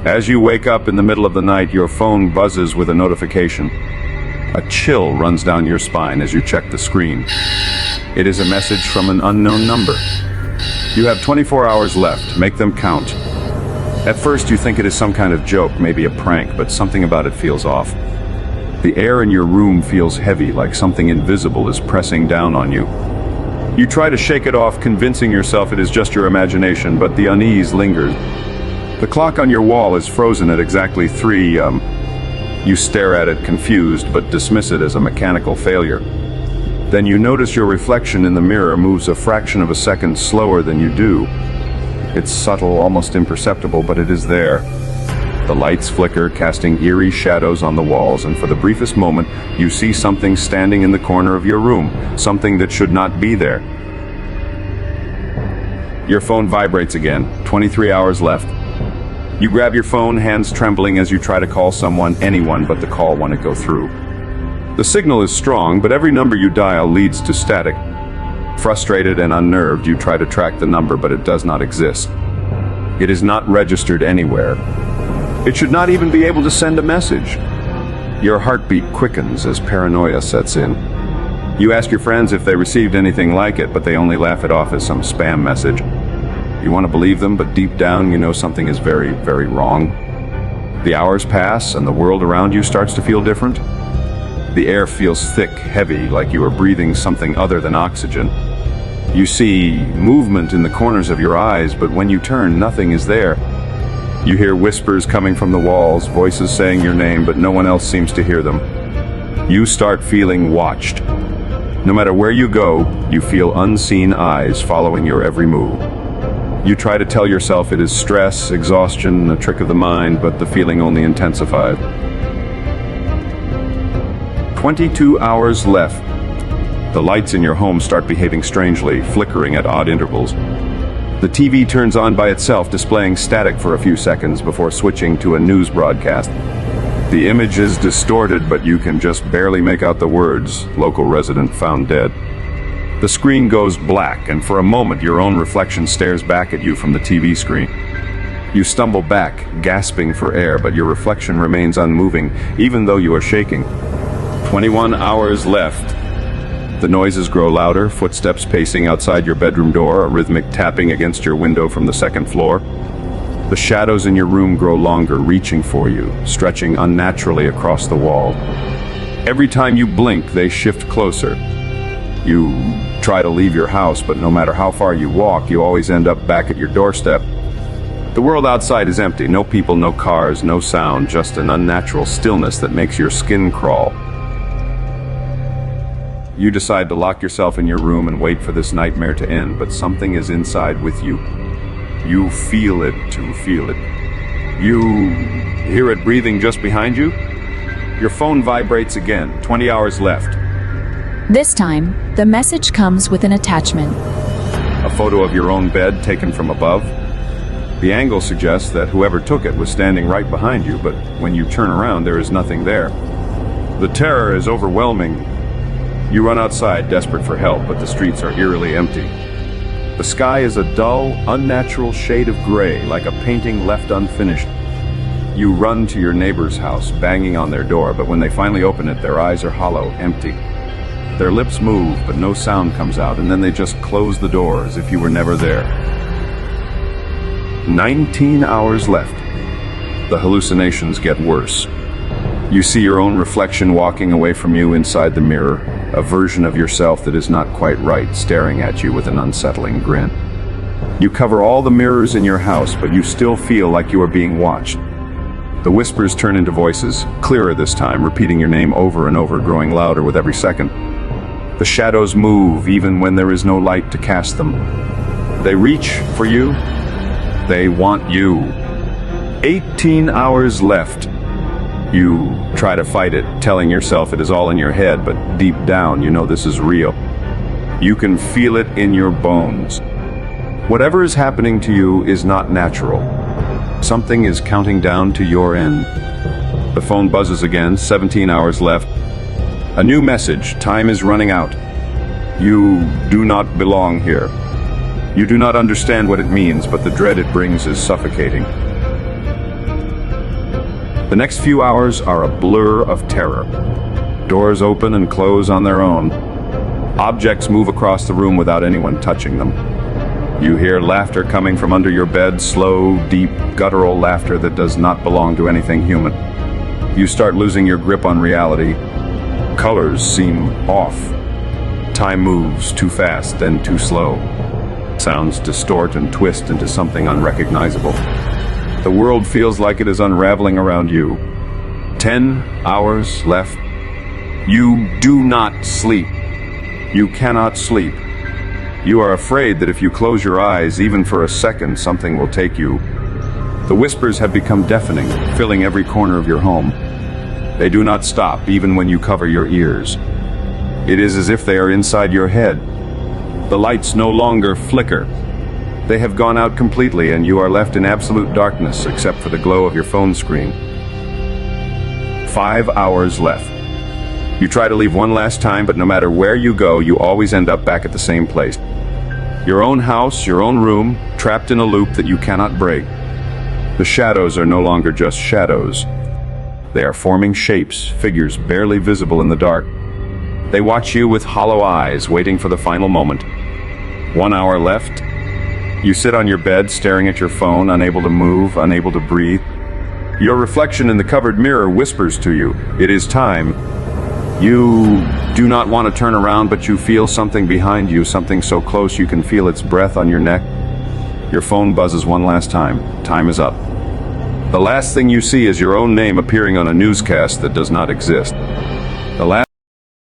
As you wake up in the middle of the night, your phone buzzes with a notification. A chill runs down your spine as you check the screen. It is a message from an unknown number. You have 24 hours left. Make them count. At first, you think it is some kind of joke, maybe a prank, but something about it feels off. The air in your room feels heavy, like something invisible is pressing down on you. You try to shake it off, convincing yourself it is just your imagination, but the unease lingers. The clock on your wall is frozen at exactly 3. You stare at it confused, but dismiss it as a mechanical failure. Then you notice your reflection in the mirror moves a fraction of a second slower than you do. It's subtle, almost imperceptible, but it is there. The lights flicker, casting eerie shadows on the walls, and for the briefest moment, you see something standing in the corner of your room, something that should not be there. Your phone vibrates again, 23 hours left. You grab your phone, hands trembling as you try to call someone, anyone, but the call won't go through. The signal is strong, but every number you dial leads to static. Frustrated and unnerved, you try to track the number, but it does not exist. It is not registered anywhere. It should not even be able to send a message. Your heartbeat quickens as paranoia sets in. You ask your friends if they received anything like it, but they only laugh it off as some spam message. You want to believe them, but deep down you know something is very, very wrong. The hours pass and the world around you starts to feel different. The air feels thick, heavy, like you are breathing something other than oxygen. You see movement in the corners of your eyes, but when you turn, nothing is there. You hear whispers coming from the walls, voices saying your name, but no one else seems to hear them. You start feeling watched. No matter where you go, you feel unseen eyes following your every move. You try to tell yourself it is stress, exhaustion, a trick of the mind, but the feeling only intensified. 22 hours left. The lights in your home start behaving strangely, flickering at odd intervals. The TV turns on by itself, displaying static for a few seconds before switching to a news broadcast. The image is distorted, but you can just barely make out the words, "Local resident found dead." The screen goes black, and for a moment your own reflection stares back at you from the TV screen. You stumble back, gasping for air, but your reflection remains unmoving, even though you are shaking. 21 hours left. The noises grow louder, footsteps pacing outside your bedroom door, a rhythmic tapping against your window from the second floor. The shadows in your room grow longer, reaching for you, stretching unnaturally across the wall. Every time you blink, they shift closer. You try to leave your house, but no matter how far you walk, you always end up back at your doorstep. The world outside is empty, no people, no cars, no sound, just an unnatural stillness that makes your skin crawl. You decide to lock yourself in your room and wait for this nightmare to end, but something is inside with you. You feel it to feel it. You hear it breathing just behind you. Your phone vibrates again, 20 hours left. This time, the message comes with an attachment. A photo of your own bed taken from above. The angle suggests that whoever took it was standing right behind you, but when you turn around, there is nothing there. The terror is overwhelming. You run outside, desperate for help, but the streets are eerily empty. The sky is a dull, unnatural shade of gray, like a painting left unfinished. You run to your neighbor's house, banging on their door, but when they finally open it, their eyes are hollow, empty. Their lips move, but no sound comes out, and then they just close the door as if you were never there. 19 hours left. The hallucinations get worse. You see your own reflection walking away from you inside the mirror, a version of yourself that is not quite right, staring at you with an unsettling grin. You cover all the mirrors in your house, but you still feel like you are being watched. The whispers turn into voices, clearer this time, repeating your name over and over, growing louder with every second. The shadows move even when there is no light to cast them. They reach for you. They want you. 18 hours left. You try to fight it, telling yourself it is all in your head, but deep down you know this is real. You can feel it in your bones. Whatever is happening to you is not natural. Something is counting down to your end. The phone buzzes again, 17 hours left. A new message, time is running out. You do not belong here. You do not understand what it means, but the dread it brings is suffocating. The next few hours are a blur of terror. Doors open and close on their own. Objects move across the room without anyone touching them. You hear laughter coming from under your bed, slow, deep, guttural laughter that does not belong to anything human. You start losing your grip on reality. Colors seem off. Time moves too fast and too slow. Sounds distort and twist into something unrecognizable. The world feels like it is unraveling around you. 10 hours left. You do not sleep. You cannot sleep. You are afraid that if you close your eyes, even for a second, something will take you. The whispers have become deafening, filling every corner of your home. They do not stop, even when you cover your ears. It is as if they are inside your head. The lights no longer flicker. They have gone out completely, and you are left in absolute darkness except for the glow of your phone screen. 5 hours left. You try to leave one last time, but no matter where you go, you always end up back at the same place. Your own house, your own room, trapped in a loop that you cannot break. The shadows are no longer just shadows. They are forming shapes, figures barely visible in the dark. They watch you with hollow eyes, waiting for the final moment. 1 hour left. You sit on your bed, staring at your phone, unable to move, unable to breathe. Your reflection in the covered mirror whispers to you, "It is time." You do not want to turn around, but you feel something behind you, something so close you can feel its breath on your neck. Your phone buzzes one last time. Time is up. The last thing you see is your own name appearing on a newscast that does not exist. The last